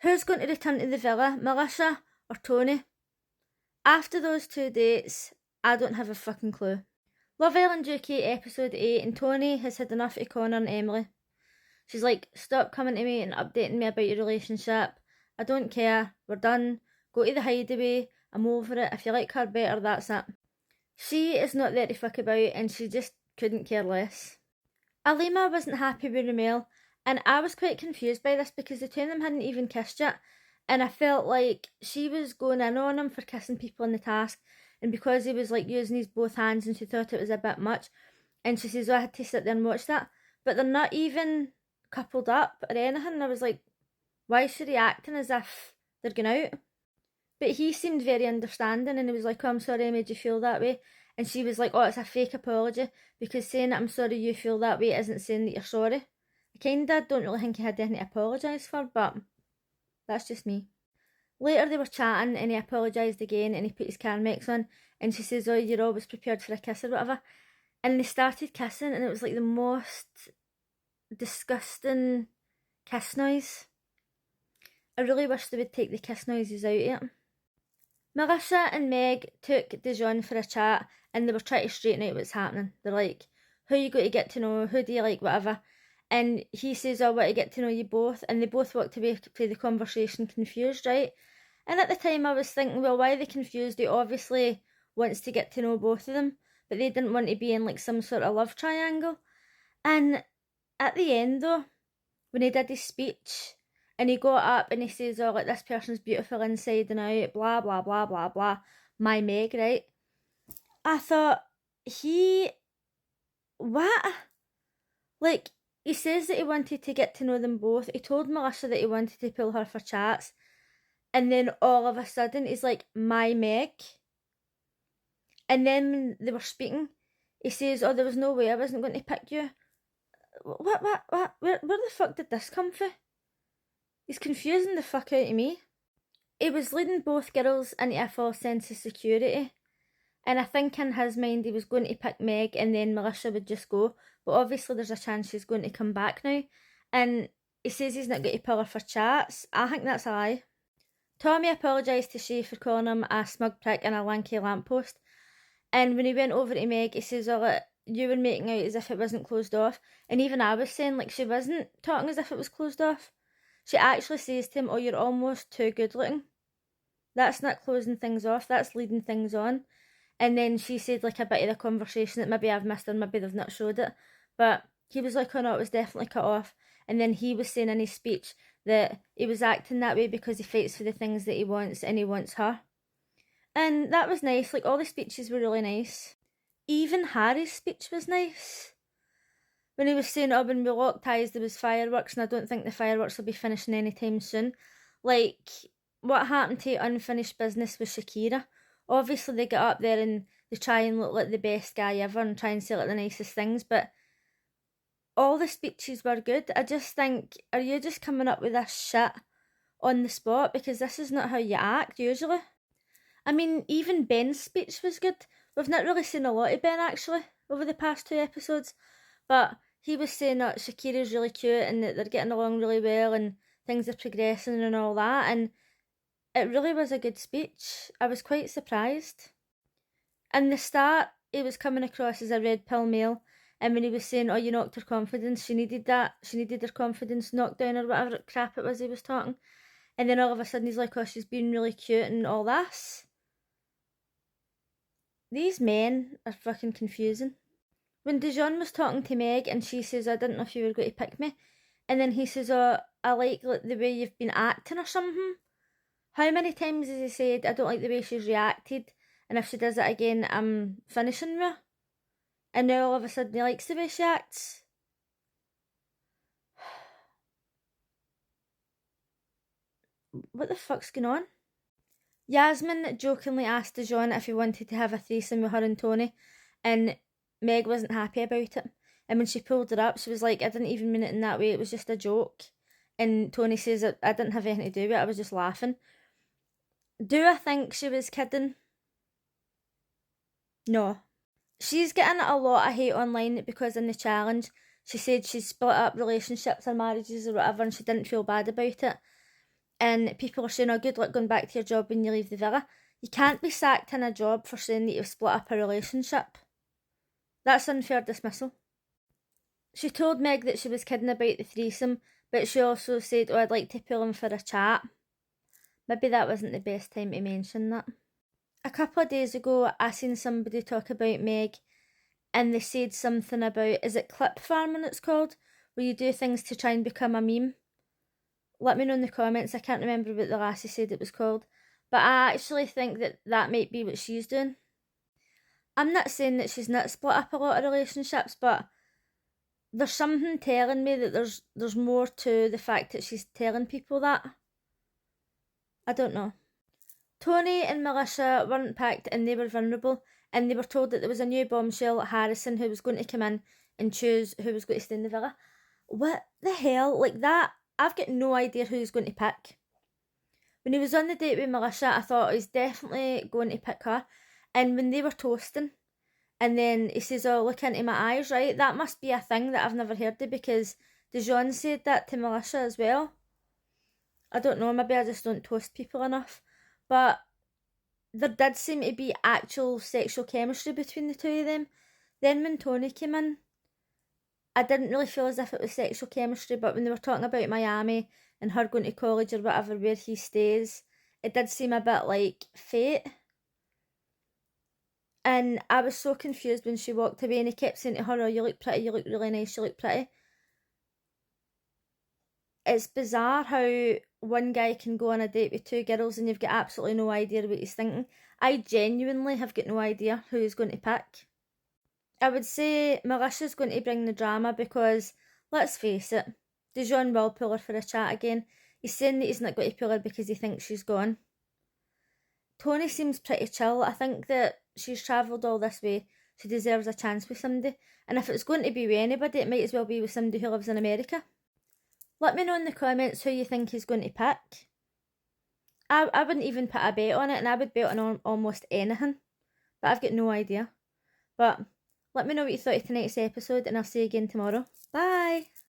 Who's going to return to the villa, Melissa or Tony? After those 2 dates, I don't have a fucking clue. Love Island UK episode 8, and Tony has had enough of Connor and Emily. She's like, stop coming to me and updating me about your relationship. I don't care. We're done. Go to the hideaway. I'm over it. If you like her better, that's it. She is not there to fuck about, and she just couldn't care less. Alima wasn't happy with Ramel, and I was quite confused by this because the two of them hadn't even kissed yet, and I felt like she was going in on him for kissing people in the task, and because he was like using his both hands, and she thought it was a bit much, and she says, oh, I had to sit there and watch that, but they're not even coupled up or anything. I was like, why is she reacting as if they're going out? But he seemed very understanding, and he was like, oh, I'm sorry I made you feel that way. And she was like, oh, it's a fake apology, because saying that I'm sorry you feel that way isn't saying that you're sorry. I kinda don't really think he had anything to apologise for, but that's just me. Later they were chatting, and he apologised again, and he put his Carmex on, and she says, oh, you're always prepared for a kiss or whatever. And they started kissing, and it was like the most disgusting kiss noise. I really wish they would take the kiss noises out of it. Melissa and Meg took Dijon for a chat, and they were trying to straighten out what's happening. They're like, who are you going to get to know? Who do you like? Whatever. And he says, oh, I want to get to know you both. And they both walked away from the conversation confused, right? And at the time I was thinking, well, why are they confused? He obviously wants to get to know both of them, but they didn't want to be in like some sort of love triangle. And at the end though, when he did his speech, and he got up and he says, oh, like, this person's beautiful inside and out, blah, blah, blah, blah, blah, my Meg, right? I thought, what? Like, he says that he wanted to get to know them both. He told Melissa that he wanted to pull her for chats. And then all of a sudden, he's like, my Meg. And then when they were speaking, he says, oh, there was no way I wasn't going to pick you. What? Where the fuck did this come from? He's confusing the fuck out of me. He was leading both girls into a false sense of security. And I think in his mind he was going to pick Meg and then Melissa would just go. But obviously there's a chance she's going to come back now. And he says he's not going to pull her for chats. I think that's a lie. Tommy apologised to Shay for calling him a smug prick and a lanky lamppost. And when he went over to Meg, he says, oh, like, you were making out as if it wasn't closed off. And even I was saying, like, she wasn't talking as if it was closed off. She actually says to him, oh, you're almost too good looking. That's not closing things off, that's leading things on. And then she said like a bit of the conversation that maybe I've missed or maybe they've not showed it. But he was like, oh no, it was definitely cut off. And then he was saying in his speech that he was acting that way because he fights for the things that he wants and he wants her. And that was nice, like all the speeches were really nice. Even Harry's speech was nice. When he was saying, oh, when we locked eyes there was fireworks and I don't think the fireworks will be finishing anytime soon. Like, what happened to unfinished business with Shakira? Obviously they get up there and they try and look like the best guy ever and try and say like the nicest things, but all the speeches were good. I just think, are you just coming up with this shit on the spot? Because this is not how you act usually. I mean, even Ben's speech was good. We've not really seen a lot of Ben actually over the past 2 episodes, but he was saying that Shakira's really cute and that they're getting along really well and things are progressing and all that, and it really was a good speech. I was quite surprised. In the start, he was coming across as a red pill male, and when he was saying, oh, you knocked her confidence, she needed her confidence knocked down or whatever crap it was he was talking, and then all of a sudden he's like, oh, she's being really cute and all this. These men are fucking confusing. When Dijon was talking to Meg and she says, I didn't know if you were going to pick me, and then he says, oh, I like the way you've been acting or something. How many times has he said, I don't like the way she's reacted, and if she does it again, I'm finishing her? And now all of a sudden he likes the way she acts. What the fuck's going on? Yasmin jokingly asked Dijon if he wanted to have a threesome with her and Tony, and Meg wasn't happy about it. And when she pulled it up, she was like, I didn't even mean it in that way, it was just a joke. And Tony says that I didn't have anything to do with it, I was just laughing. Do I think she was kidding? No. She's getting a lot of hate online because in the challenge, she said she split up relationships or marriages or whatever and she didn't feel bad about it. and people are saying, oh, good luck going back to your job when you leave the villa. You can't be sacked in a job for saying that you've split up a relationship. That's unfair dismissal. She told Meg that she was kidding about the threesome, but she also said, oh, I'd like to pull him for a chat. Maybe that wasn't the best time to mention that. A couple of days ago, I seen somebody talk about Meg, and they said something about, is it clip farming it's called? Where you do things to try and become a meme. Let me know in the comments, I can't remember what the lassie said it was called. But I actually think that that might be what she's doing. I'm not saying that she's not split up a lot of relationships, but there's something telling me that there's more to the fact that she's telling people that. I don't know. Tony and Melissa weren't picked and they were vulnerable, and they were told that there was a new bombshell at Harrison who was going to come in and choose who was going to stay in the villa. What the hell? Like that, I've got no idea who he's going to pick. When he was on the date with Melissa, I thought he's definitely going to pick her. And when they were toasting, and then he says, oh, look into my eyes, right? That must be a thing that I've never heard of, because Dijon said that to Melissa as well. I don't know, maybe I just don't toast people enough. But there did seem to be actual sexual chemistry between the two of them. Then when Tony came in, I didn't really feel as if it was sexual chemistry, but when they were talking about Miami and her going to college or whatever where he stays, it did seem a bit like fate. And I was so confused when she walked away and he kept saying to her, oh, you look pretty, you look really nice, you look pretty. It's bizarre how one guy can go on a date with two girls and you've got absolutely no idea what he's thinking. I genuinely have got no idea who he's going to pick. I would say Melissa's going to bring the drama because, let's face it, Dijon will pull her for a chat again. He's saying that he's not going to pull her because he thinks she's gone. Tony seems pretty chill. I think that she's travelled all this way. She deserves a chance with somebody. And if it's going to be with anybody, it might as well be with somebody who lives in America. Let me know in the comments who you think he's going to pick. I wouldn't even put a bet on it, and I would bet on almost anything. But I've got no idea. But let me know what you thought of tonight's episode, and I'll see you again tomorrow. Bye!